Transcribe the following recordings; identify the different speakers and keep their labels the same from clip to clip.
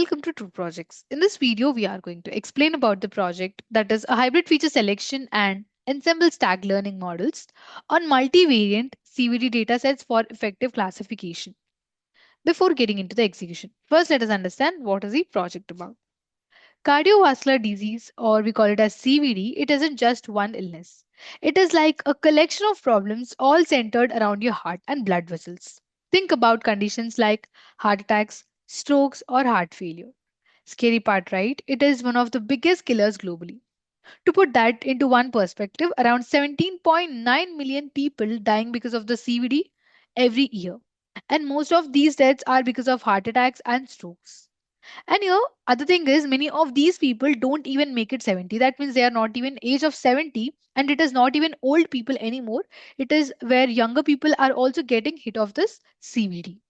Speaker 1: welcome to True Projects. In this video, we are going to explain about the project that is a hybrid feature selection and ensemble stack learning models on multivariate CVD datasets for effective classification. Before getting into the execution, first let us understand what is the project about. Cardiovascular disease, or we call it as CVD, it isn't just one illness. It is like a collection of problems all centered around your heart and blood vessels. Think about conditions like heart attacks, strokes, or heart failure. Scary part, right? It is one of the biggest killers globally. To put that into one perspective, around 17.9 million people dying because of the CVD every year. And most of these deaths are because of heart attacks and strokes. And other thing is, many of these people don't even make it 70. That means they are not even age of 70, and it is not even old people anymore. It is where younger people are also getting hit of this CVD.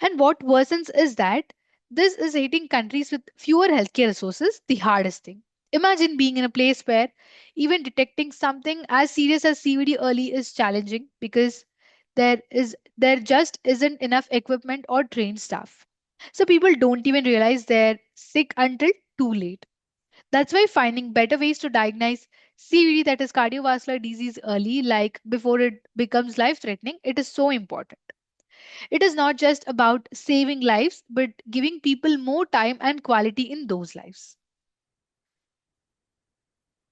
Speaker 1: And what worsens is that this is hitting countries with fewer healthcare resources the hardest thing. Imagine being in a place where even detecting something as serious as CVD early is challenging because there just isn't enough equipment or trained staff. So people don't even realize they're sick until too late. That's why finding better ways to diagnose CVD, that is cardiovascular disease, early, like before it becomes life threatening, it is so important. It is not just about saving lives, but giving people more time and quality in those lives.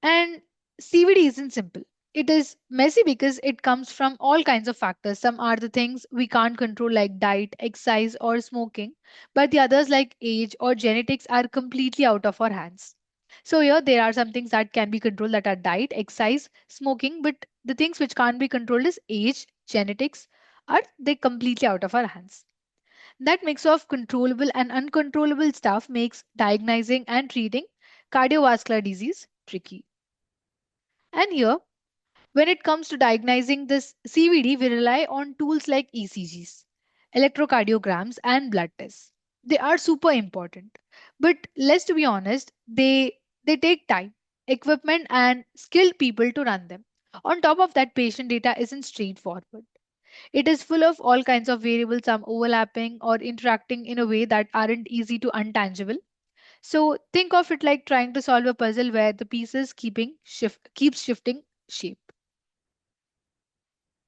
Speaker 1: And CVD isn't simple. It is messy because it comes from all kinds of factors. Some are the things we can't control, like diet, exercise, or smoking, but the others, like age or genetics, are completely out of our hands. So, here there are some things that can be controlled, that are diet, exercise, smoking, but the things which can't be controlled is age, genetics, are they completely out of our hands. That mix of controllable and uncontrollable stuff makes diagnosing and treating cardiovascular disease tricky. And here, when it comes to diagnosing this CVD, we rely on tools like ECGs, electrocardiograms, and blood tests. They are super important. But let's to be honest, they take time, equipment, and skilled people to run them. On top of that, patient data isn't straightforward. It is full of all kinds of variables, some overlapping or interacting in a way that aren't easy to untangible. So think of it like trying to solve a puzzle where the pieces keeps shifting shape.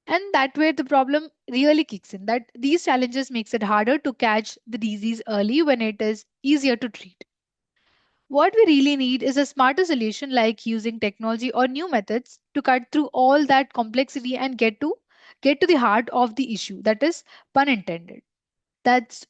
Speaker 1: And that where the problem really kicks in. That these challenges makes it harder to catch the disease early when it is easier to treat. What we really need is a smarter solution like using technology or new methods to cut through all that complexity and get to the heart of the issue. That is pun intended. That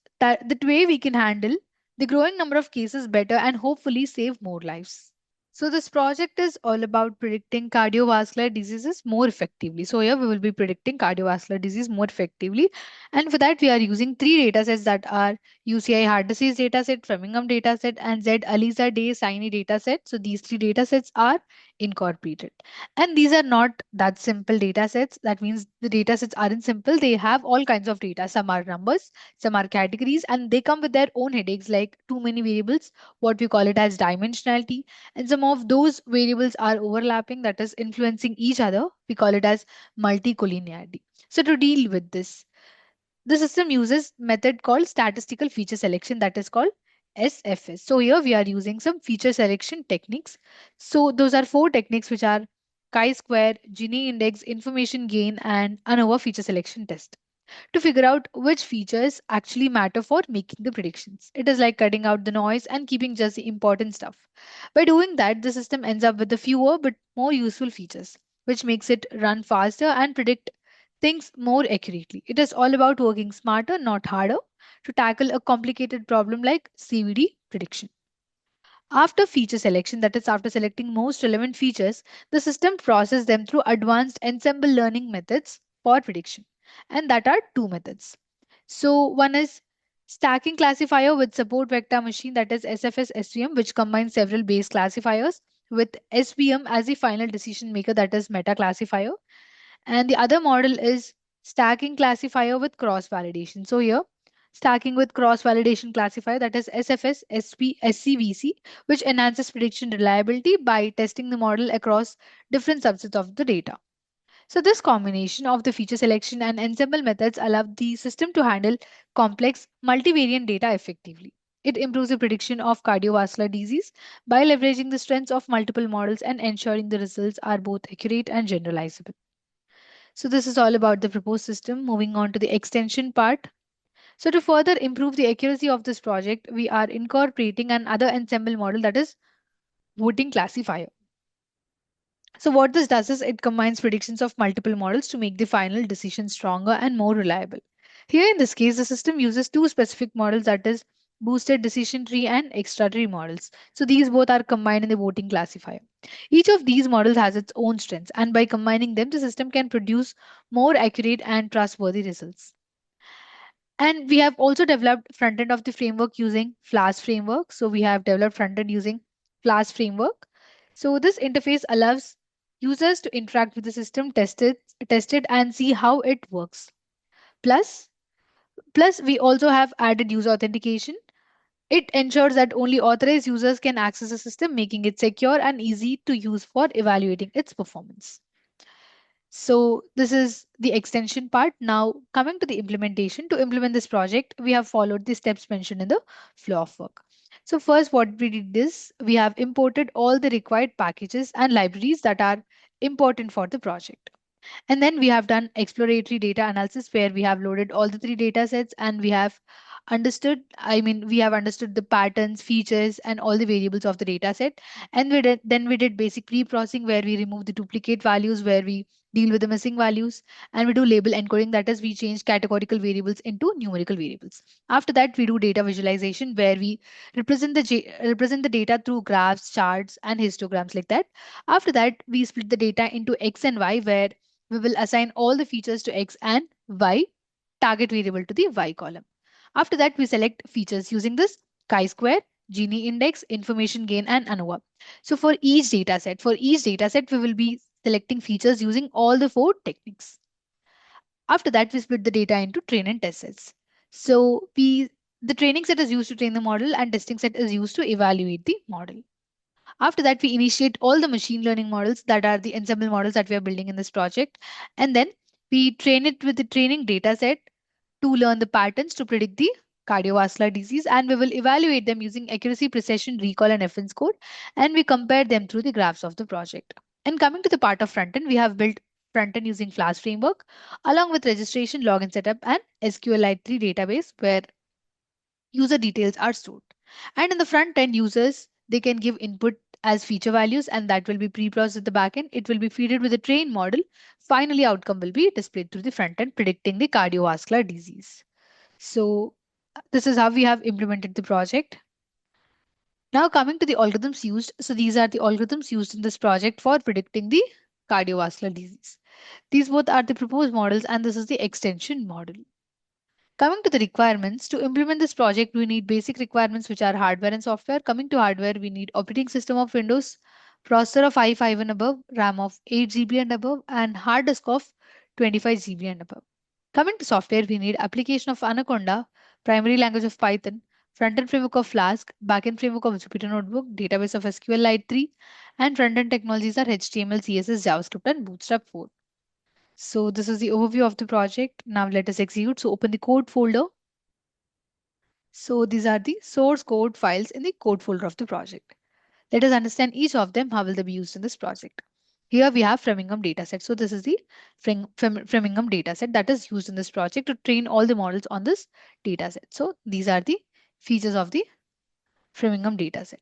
Speaker 1: way we can handle the growing number of cases better and hopefully save more lives. So this project is all about predicting cardiovascular diseases more effectively. So here we will be predicting cardiovascular disease more effectively. And for that we are using three datasets, that are UCI heart disease dataset, Framingham dataset, and Z Aliza Day Sine dataset. So these three datasets are incorporated. And these are not that simple datasets. That means the datasets aren't simple. They have all kinds of data. Some are numbers, some are categories, and they come with their own headaches like too many variables, what we call it as dimensionality, and some of those variables are overlapping, that is influencing each other. We call it as multicollinearity. So to deal with this, the system uses method called statistical feature selection, that is called SFS. So here we are using some feature selection techniques. So those are four techniques, which are chi-square, Gini index, information gain, and ANOVA feature selection test, to figure out which features actually matter for making the predictions. It is like cutting out the noise and keeping just the important stuff. By doing that, the system ends up with the fewer but more useful features, which makes it run faster and predict things more accurately. It is all about working smarter, not harder, to tackle a complicated problem like CVD prediction. After feature selection, that is after selecting most relevant features, the system processes them through advanced ensemble learning methods for prediction. And that are two methods. So one is stacking classifier with support vector machine, that is SFS SVM, which combines several base classifiers with SVM as the final decision maker, that is meta classifier. And the other model is stacking classifier with cross validation. So here, stacking with cross validation classifier, that is SFS SCVC, which enhances prediction reliability by testing the model across different subsets of the data. So this combination of the feature selection and ensemble methods allow the system to handle complex multivariate data effectively. It improves the prediction of cardiovascular disease by leveraging the strengths of multiple models and ensuring the results are both accurate and generalizable. So, this is all about the proposed system. Moving on to the extension part. So, to further improve the accuracy of this project, we are incorporating another ensemble model, that is voting classifier. So, what this does is it combines predictions of multiple models to make the final decision stronger and more reliable. Here, in this case, the system uses two specific models, that is boosted decision tree and extra tree models. So, these both are combined in the voting classifier. Each of these models has its own strengths, and by combining them, the system can produce more accurate and trustworthy results. And we have also developed front end of the framework using Flask framework. So we have developed front end using Flask framework. So this interface allows users to interact with the system, test it and see how it works. Plus, plus we also have added user authentication. It ensures that only authorized users can access the system, making it secure and easy to use for evaluating its performance. So this is the extension part. Now coming to the implementation. To implement this project, we have followed the steps mentioned in the flow of work. So first what we did is we have imported all the required packages and libraries that are important for the project. And then we have done exploratory data analysis where we have loaded all the three data sets and we have understood the patterns, features, and all the variables of the data set. And then we did basic pre-processing where we remove the duplicate values, where we deal with the missing values, and we do label encoding, that is we change categorical variables into numerical variables. After that, we do data visualization where we represent the data through graphs, charts, and histograms like that. After that, we split the data into X and Y, where we will assign all the features to X and Y, target variable to the Y column. After that, we select features using this chi-square, Gini index, information gain, and ANOVA. So for each data set, we will be selecting features using all the four techniques. After that, we split the data into train and test sets. So the training set is used to train the model and testing set is used to evaluate the model. After that, we initiate all the machine learning models that are the ensemble models that we are building in this project. And then we train it with the training data set to learn the patterns to predict the cardiovascular disease. And we will evaluate them using accuracy, precision, recall, and FN score. And we compare them through the graphs of the project. And coming to the part of front end, we have built front end using Flask framework along with registration, login setup, and SQLite 3 database where user details are stored. And in the front end, users they can give input as feature values, and that will be pre-processed at the backend. It will be fed with a trained model. Finally, outcome will be displayed through the front end, predicting the cardiovascular disease. So this is how we have implemented the project. Now coming to the algorithms used. So these are the algorithms used in this project for predicting the cardiovascular disease. These both are the proposed models, and this is the extension model. Coming to the requirements, to implement this project, we need basic requirements which are hardware and software. Coming to hardware, we need operating system of Windows, processor of i5 and above, RAM of 8 GB and above, and hard disk of 25 GB and above. Coming to software, we need application of Anaconda, primary language of Python, front-end framework of Flask, back-end framework of Jupyter Notebook, database of SQLite 3, and front-end technologies are HTML, CSS, JavaScript, and Bootstrap 4. So this is the overview of the project. Now let us execute. So open the code folder. So these are the source code files in the code folder of the project. Let us understand each of them. How will they be used in this project? Here we have Framingham dataset. So this is the Framingham dataset that is used in this project to train all the models on this dataset. So these are the features of the Framingham dataset.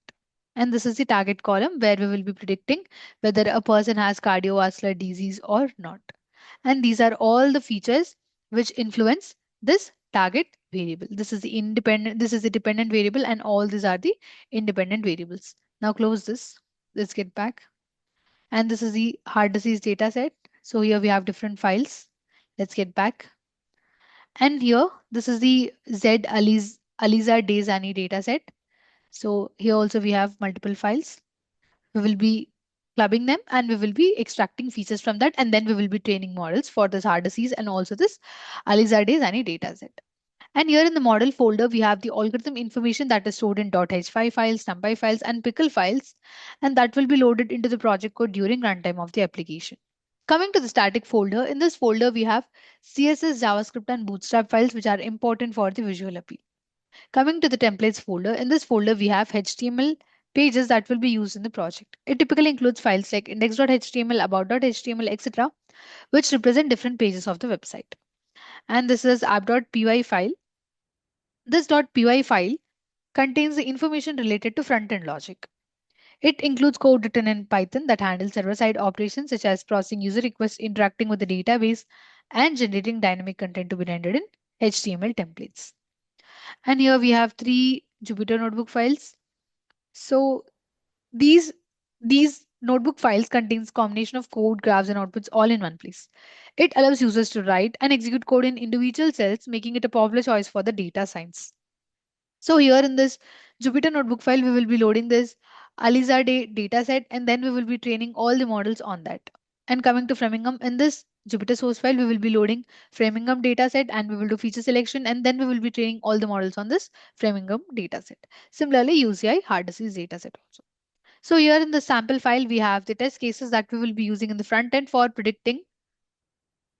Speaker 1: And this is the target column where we will be predicting whether a person has cardiovascular disease or not. And these are all the features which influence this target variable. This is the dependent variable, and all these are the independent variables. Now close this. Let's get back. And this is the heart disease data set. So here we have different files. Let's get back. And here, this is the Aliza Dezani data set. So here also we have multiple files. We will be clubbing them and we will be extracting features from that, and then we will be training models for this heart disease and also this Alizardes and data set. And here in the model folder, we have the algorithm information that is stored in .h5 files, numpy files, and pickle files, and that will be loaded into the project code during runtime of the application. Coming to the static folder, in this folder, we have CSS, JavaScript, and Bootstrap files, which are important for the visual appeal. Coming to the templates folder, in this folder we have HTML pages that will be used in the project. It typically includes files like index.html, about.html, etc., which represent different pages of the website. And this is app.py file. This .py file contains the information related to front-end logic. It includes code written in Python that handles server-side operations such as processing user requests, interacting with the database, and generating dynamic content to be rendered in HTML templates. And here we have three Jupyter notebook files. So these these notebook files contains combination of code, graphs, and outputs all in one place. It allows users to write and execute code in individual cells, making it a popular choice for the data science. So here in this Jupyter notebook file, we will be loading this Alizade dataset and then we will be training all the models on that. And coming to Framingham, in this Jupyter source file, we will be loading Framingham dataset and we will do feature selection and then we will be training all the models on this Framingham dataset. Similarly, UCI hard disease dataset also. So here in the sample file, we have the test cases that we will be using in the front end for predicting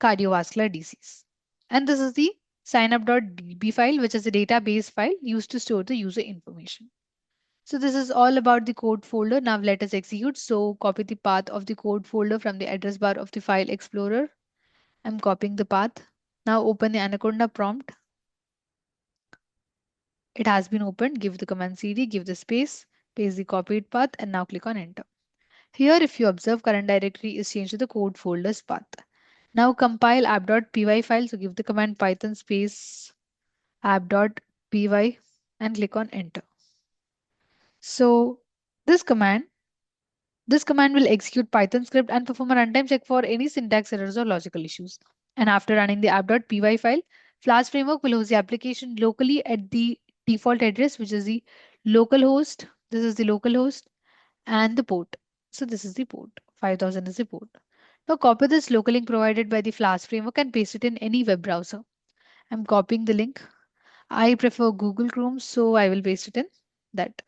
Speaker 1: cardiovascular disease. And this is the signup.db file, which is a database file used to store the user information. So this is all about the code folder. Now let us execute. So copy the path of the code folder from the address bar of the file explorer. I'm copying the path. Now open the Anaconda prompt. It has been opened. Give the command cd, give the space, paste the copied path, and now click on enter. Here, if you observe, current directory is changed to the code folder's path. Now compile app.py file. So give the command python space app.py and click on enter. So this command this command will execute Python script and perform a runtime check for any syntax errors or logical issues. And after running the app.py file, Flask framework will host the application locally at the default address, which is the localhost. This is the localhost and the port. So this is the port. 5000 is the port. Now copy this local link provided by the Flask framework and paste it in any web browser. I'm copying the link. I prefer Google Chrome, so I will paste it in that.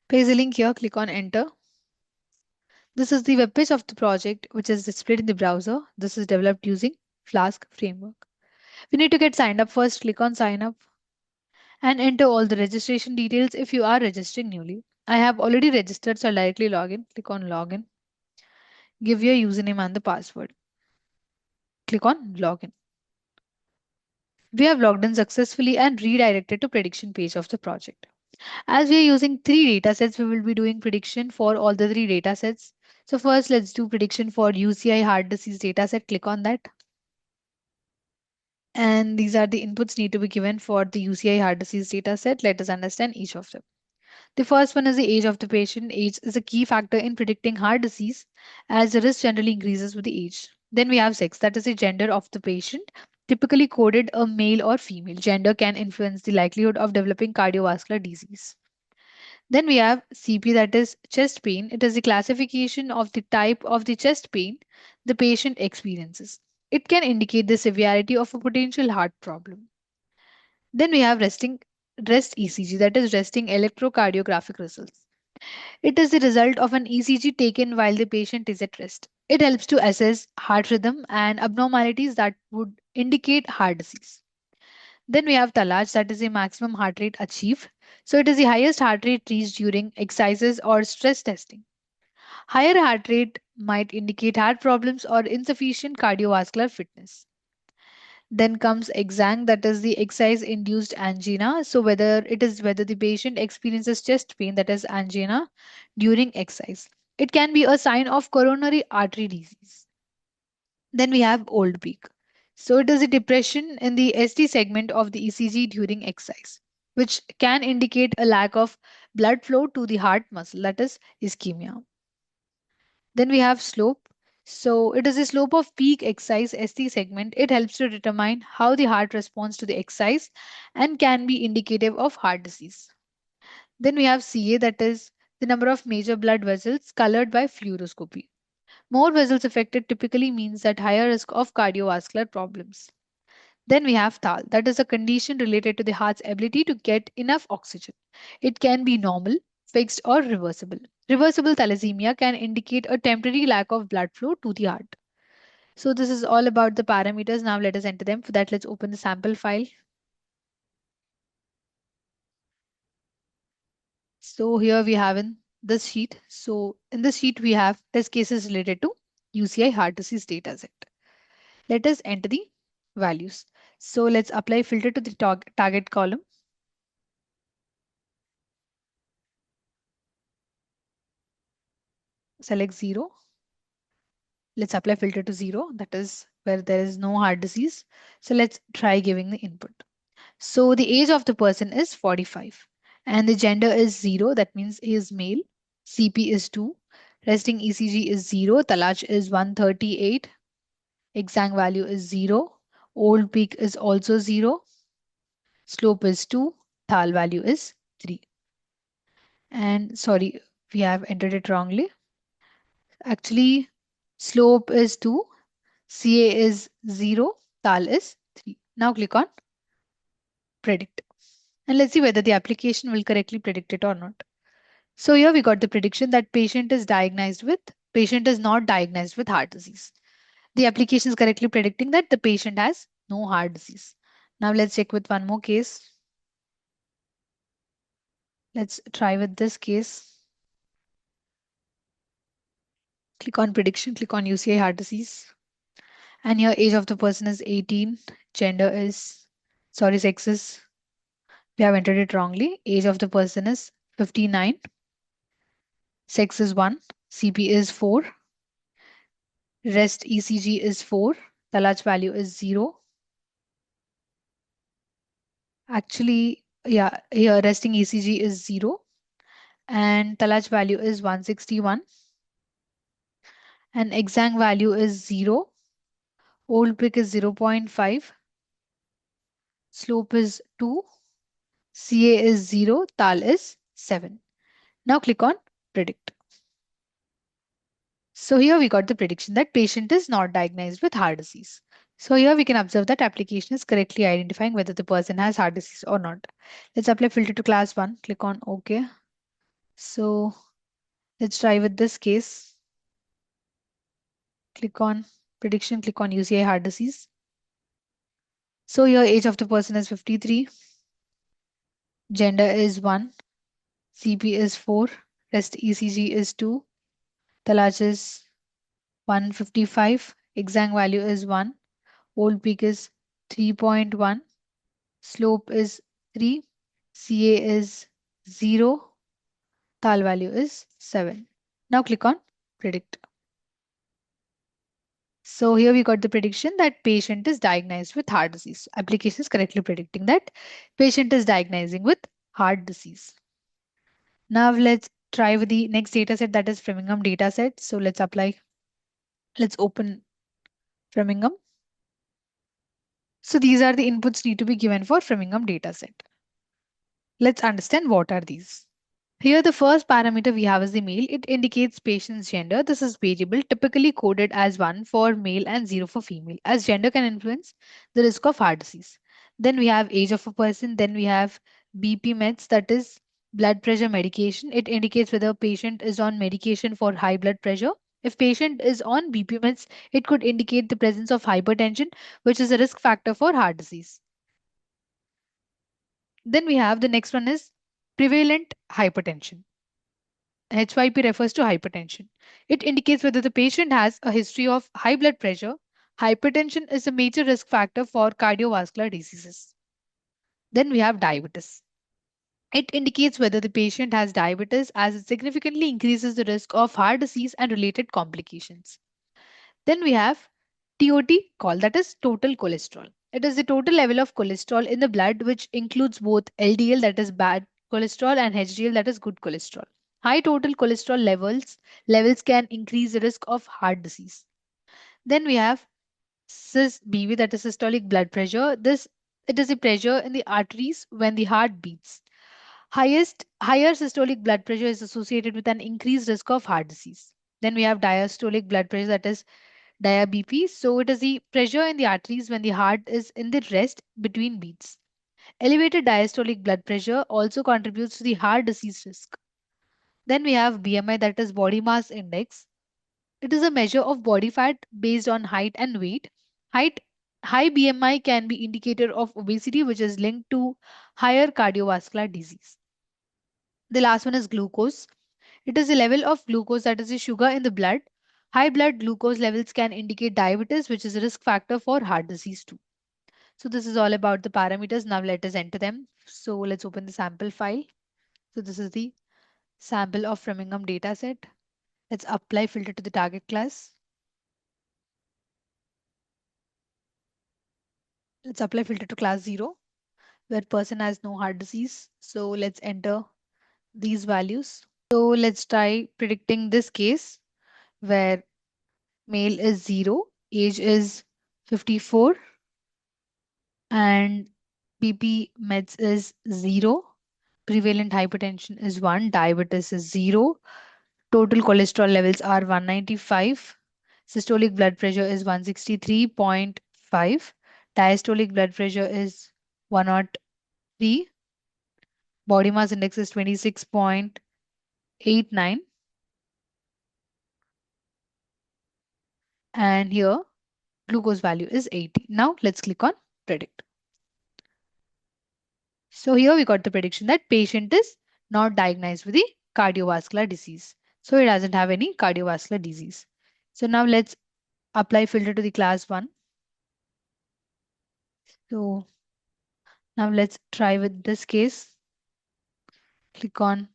Speaker 1: Paste the link here, click on enter. This is the web page of the project, which is displayed in the browser. This is developed using Flask framework. We need to get signed up first. Click on sign up and enter all the registration details if you are registering newly. I have already registered, so I'll directly log in. Click on login. Give your username and the password. Click on login. We have logged in successfully and redirected to prediction page of the project. As we are using three datasets, we will be doing prediction for all the three datasets. So first, let's do prediction for UCI heart disease dataset. Click on that. And these are the inputs need to be given for the UCI heart disease dataset. Let us understand each of them. The first one is the age of the patient. Age is a key factor in predicting heart disease as the risk generally increases with the age. Then we have sex, that is the gender of the patient, typically coded a male or female. Gender can influence the likelihood of developing cardiovascular disease. Then we have CP, that is chest pain. It is the classification of the type of the chest pain the patient experiences. It can indicate the severity of a potential heart problem. Then we have rest ECG, that is resting electrocardiographic results. It is the result of an ECG taken while the patient is at rest. It helps to assess heart rhythm and abnormalities that would indicate heart disease. Then we have Talaj, that is the maximum heart rate achieved. So it is the highest heart rate reached during exercises or stress testing. Higher heart rate might indicate heart problems or insufficient cardiovascular fitness. Then comes exang, that is the exercise induced angina. So whether the patient experiences chest pain, that is angina, during exercise. It can be a sign of coronary artery disease. Then we have old peak. So it is a depression in the ST segment of the ECG during exercise, which can indicate a lack of blood flow to the heart muscle, that is ischemia. Then we have slope. So it is a slope of peak exercise ST segment. It helps to determine how the heart responds to the exercise and can be indicative of heart disease. Then we have CA, that is the number of major blood vessels colored by fluoroscopy. More vessels affected typically means that higher risk of cardiovascular problems. Then we have TAL, that is a condition related to the heart's ability to get enough oxygen. It can be normal, fixed, or reversible. Reversible thalassemia can indicate a temporary lack of blood flow to the heart. So this is all about the parameters. Now let us enter them. For that, let's open the sample file. So here we have in this sheet. So in this sheet, we have test cases related to UCI heart disease dataset. Let us enter the values. So let's apply filter to the target column. Select 0. Let's apply filter to 0. That is where there is no heart disease. So let's try giving the input. So the age of the person is 45 and the gender is 0. That means he is male. CP is 2. Resting ECG is 0. Talach is 138. Exang value is 0. Old peak is also 0. Slope is 2. Thal value is 3. And sorry, we have entered it wrongly. Actually, slope is 2. CA is 0. Thal is 3. Now click on predict. And let's see whether the application will correctly predict it or not. So here we got the prediction that patient is not diagnosed with heart disease. The application is correctly predicting that the patient has no heart disease. Now let's check with one more case. Let's try with this case. Click on prediction, click on UCI heart disease. And here age of the person is 18. Gender is, sorry, sex is, we have entered it wrongly. Age of the person is 59. Sex is 1. CP is 4. Rest ECG is 4. Talach value is 0. Actually, yeah, here resting ECG is 0 and Talach value is 161 and Exang value is 0. Old pick is 0.5. Slope is 2. CA is 0. Tal is 7. Now click on predict. So here we got the prediction that patient is not diagnosed with heart disease. So here we can observe that application is correctly identifying whether the person has heart disease or not. Let's apply filter to class 1. Click on OK. So let's try with this case. Click on prediction, click on UCI heart disease. So your age of the person is 53. Gender is 1. CP is 4. Rest ECG is 2. Talach is 155. Exang value is 1. Old peak is 3.1. Slope is 3. CA is 0. Tal value is 7. Now click on predict. So here we got the prediction that patient is diagnosed with heart disease. Application is correctly predicting that patient is diagnosing with heart disease. Now let's try with the next data set, that is Framingham data set. So let's open Framingham. So these are the inputs need to be given for Framingham data set. Let's understand what are these. Here, the first parameter we have is the male. It indicates patient's gender. This is variable, typically coded as 1 for male and 0 for female, as gender can influence the risk of heart disease. Then we have age of a person. Then we have BP meds, that is blood pressure medication. It indicates whether patient is on medication for high blood pressure. If patient is on BP meds, it could indicate the presence of hypertension, which is a risk factor for heart disease. Then we have the next one is prevalent hypertension. HYP refers to hypertension. It indicates whether the patient has a history of high blood pressure. Hypertension is a major risk factor for cardiovascular diseases. Then we have diabetes. It indicates whether the patient has diabetes, as it significantly increases the risk of heart disease and related complications. Then we have TOT call, that is total cholesterol. It is the total level of cholesterol in the blood, which includes both LDL, that is bad cholesterol, and HDL, that is good cholesterol. High total cholesterol levels can increase the risk of heart disease. Then we have SysBV, that is systolic blood pressure. It is the pressure in the arteries when the heart beats. Higher systolic blood pressure is associated with an increased risk of heart disease. Then we have diastolic blood pressure, that is diabetes. So it is the pressure in the arteries when the heart is in the rest between beats. Elevated diastolic blood pressure also contributes to the heart disease risk. Then we have BMI, that is body mass index. It is a measure of body fat based on height and weight. Height High BMI can be indicator of obesity, which is linked to higher cardiovascular disease. The last one is glucose. It is the level of glucose, that is the sugar in the blood. High blood glucose levels can indicate diabetes, which is a risk factor for heart disease too. So this is all about the parameters. Now let us enter them. So let's open the sample file. So this is the sample of Framingham dataset. Let's apply filter to the target class. Let's apply filter to class 0, where person has no heart disease. So let's enter these values. So let's try predicting this case where male is 0, age is 54, and BP meds is 0, prevalent hypertension is 1, diabetes is 0, total cholesterol levels are 195, systolic blood pressure is 163.5, diastolic blood pressure is 103, body mass index is 26.89, and here glucose value is 80. Now let's click on predict. So here we got the prediction that patient is not diagnosed with the cardiovascular disease. So it doesn't have any cardiovascular disease. So now let's apply filter to the class 1. So now let's try with this case. Click on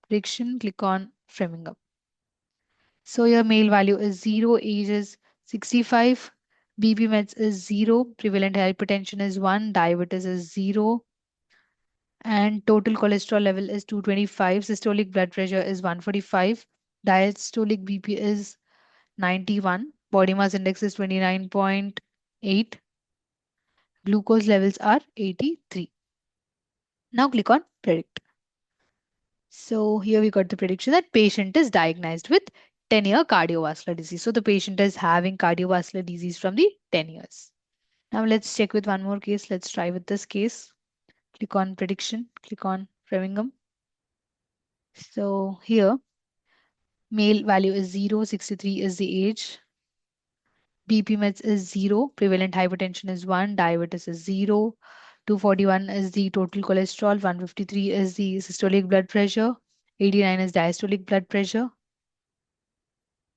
Speaker 1: prediction, click on framing up. So your male value is 0, age is 65, BP meds is 0, prevalent hypertension is 1, diabetes is 0, and total cholesterol level is 225, systolic blood pressure is 145, diastolic BP is 91, body mass index is 29.8, glucose levels are 83. Now click on predict. So here we got the prediction that patient is diagnosed with 10-year cardiovascular disease. So the patient is having cardiovascular disease from the 10 years. Now let's check with one more case. Let's try with this case. Click on prediction, click on Framingham. So here male value is 0, 63 is the age, BP meds is 0, prevalent hypertension is 1, diabetes is 0, 241 is the total cholesterol, 153 is the systolic blood pressure, 89 is diastolic blood pressure,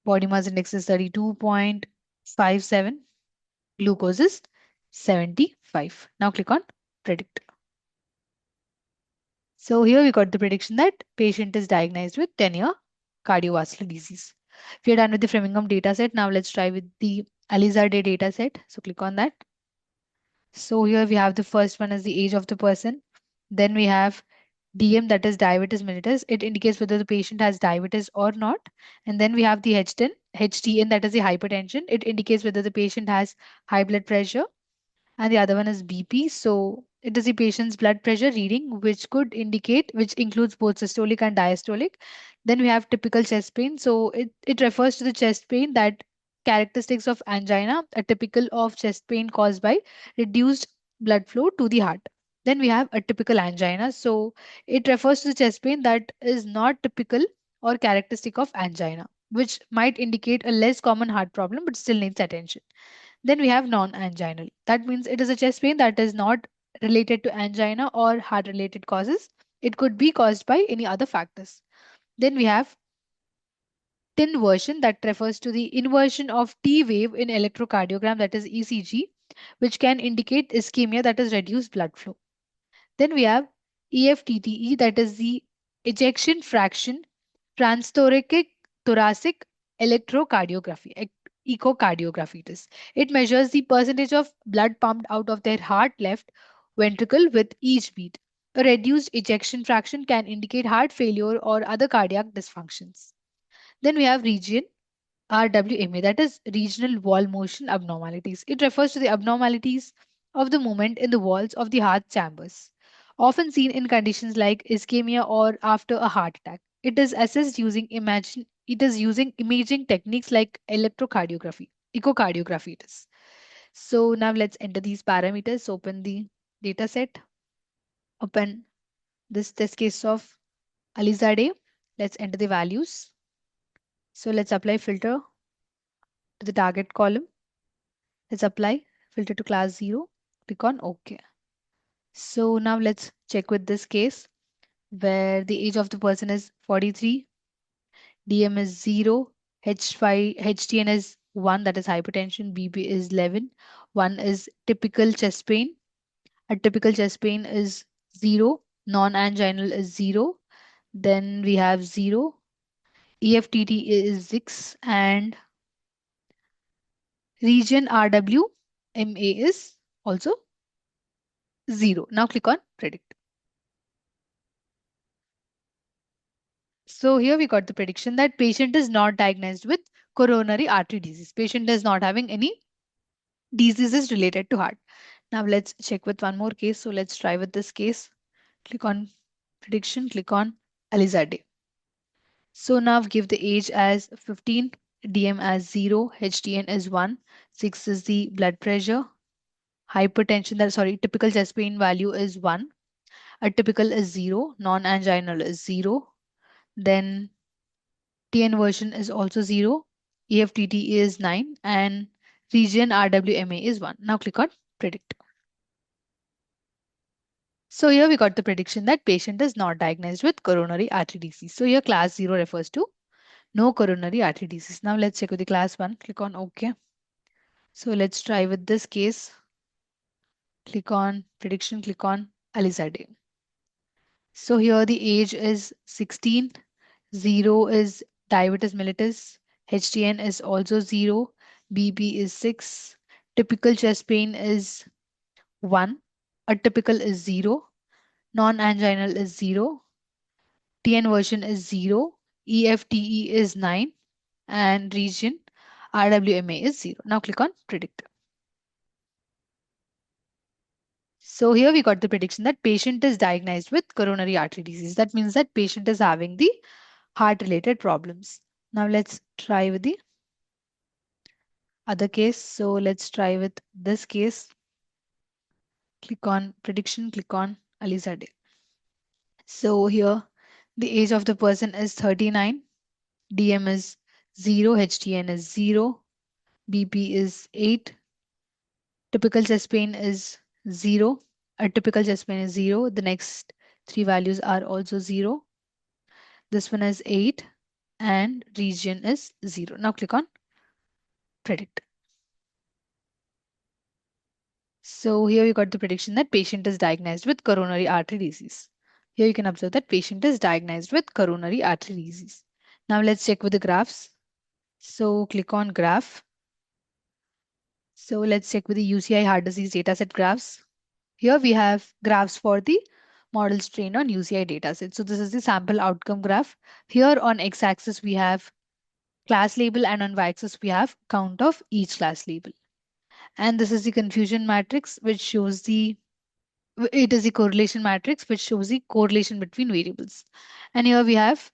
Speaker 1: body mass index is 32.57, glucose is 75. Now click on predict. So here we got the prediction that patient is diagnosed with 10-year cardiovascular disease. We are done with the Framingham dataset. Now let's try with the Alizade dataset. So click on that. So here we have the first one as the age of the person. Then we have DM, that is diabetes mellitus. It indicates whether the patient has diabetes or not. And then we have the HTN, that is the hypertension. It indicates whether the patient has high blood pressure. And the other one is BP. So it is the patient's blood pressure reading, which could indicate, which includes both systolic and diastolic. Then we have typical chest pain. So it refers to the chest pain that characteristics of angina are typical of chest pain caused by reduced blood flow to the heart. Then we have a typical angina. So it refers to the chest pain that is not typical or characteristic of angina, which might indicate a less common heart problem but still needs attention. Then we have non-anginal. That means it is a chest pain that is not related to angina or heart-related causes. It could be caused by any other factors. Then we have TIN version, that refers to the inversion of T wave in electrocardiogram, that is ECG, which can indicate ischemia, that is reduced blood flow. Then we have EFTTE, that is the ejection fraction transthoracic electrocardiography, echocardiography it is. It measures the percentage of blood pumped out of their heart left ventricle with each beat. A reduced ejection fraction can indicate heart failure or other cardiac dysfunctions. Then we have region RWMA, that is regional wall motion abnormalities. It refers to the abnormalities of the movement in the walls of the heart chambers, often seen in conditions like ischemia or after a heart attack. It is assessed using imaging techniques like electrocardiography, echocardiography it is. So now let's enter these parameters. Open the data set, open this test case of Alizade. Let's enter the values. So let's apply filter to the target column. Let's apply filter to class 0. Click on OK. So now let's check with this case where the age of the person is 43, DM is 0, HTN is 1, that is hypertension, BP is 11, 1 is typical chest pain, a typical chest pain is 0, non-anginal is 0, then we have 0, EFTT is 6, and region RWMA is also 0. Now click on predict. So here we got the prediction that patient is not diagnosed with coronary artery disease. Patient is not having any diseases related to heart. Now let's check with one more case. So let's try with this case. Click on prediction, click on Alizade. So now give the age as 15, DM as 0, HTN is 1, 6 is the blood pressure, hypertension, that sorry, typical chest pain value is 1, atypical is 0, non-anginal is 0, then TN version is also 0, EFTT is 9, and region RWMA is 1. Now click on predict. So here we got the prediction that patient is not diagnosed with coronary artery disease. So here class 0 refers to no coronary artery disease. Now let's check with the class 1. Click on OK. So let's try with this case. Click on prediction, click on Alizade. So here the age is 16, 0 is diabetes mellitus, HTN is also 0, BP is 6, typical chest pain is 1, atypical is 0, non-anginal is 0, TN version is 0, EFTE is 9, and region RWMA is 0. Now click on predict. So here we got the prediction that patient is diagnosed with coronary artery disease. That means that patient is having the heart related problems. Now let's try with the other case. So let's try with this case. Click on prediction, click on Alizade. So here the age of the person is 39, DM is 0, HTN is 0, BP is 8, typical chest pain is 0, atypical chest pain is 0. The next three values are also 0. This one is 8 and region is 0. Now click on predict. So here we got the prediction that patient is diagnosed with coronary artery disease. Here you can observe that patient is diagnosed with coronary artery disease. Now let's check with the graphs. So click on graph. So let's check with the UCI heart disease dataset graphs. Here we have graphs for the models trained on UCI dataset. So this is the sample outcome graph. Here on x-axis we have class label and on y-axis we have count of each class label. And this is the confusion matrix which shows the correlation matrix which shows the correlation between variables. And here we have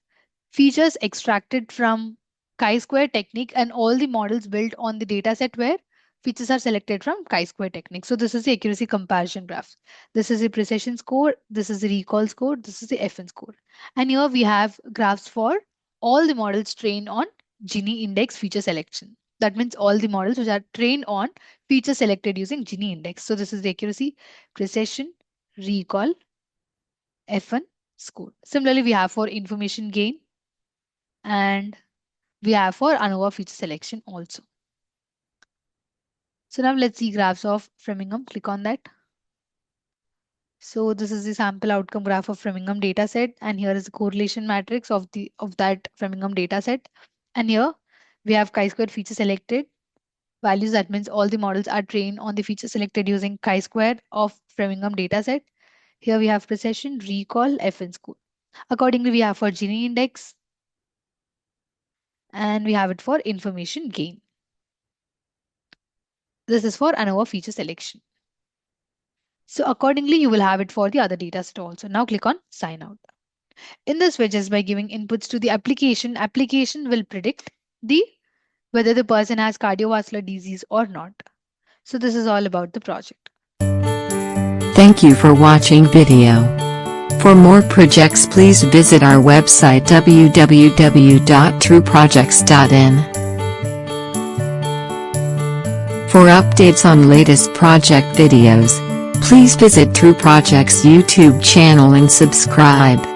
Speaker 1: features extracted from chi-square technique and all the models built on the dataset where features are selected from chi-square technique. So this is the accuracy comparison graph. This is the precision score. This is the recall score. This is the FN score. And here we have graphs for all the models trained on Gini index feature selection. That means all the models which are trained on features selected using Gini index. So this is the accuracy, precision, recall, FN score. Similarly, we have for information gain and we have for ANOVA feature selection also. So now let's see graphs of Framingham. Click on that. So this is the sample outcome graph of Framingham dataset, and here is the correlation matrix of that Framingham dataset. And here we have chi-square feature selected values. That means all the models are trained on the feature selected using chi-square of Framingham dataset. Here we have precision, recall, FN score. Accordingly, we have for Gini index and we have it for information gain. This is for ANOVA feature selection. So accordingly, you will have it for the other dataset also. Now click on sign out. In this widget, by giving inputs to the application will predict whether the person has cardiovascular disease or not. So this is all about the project.
Speaker 2: Thank you for watching video. For more projects, please visit our website www.trueprojects.in. For updates on latest project videos, please visit True Projects YouTube channel and subscribe.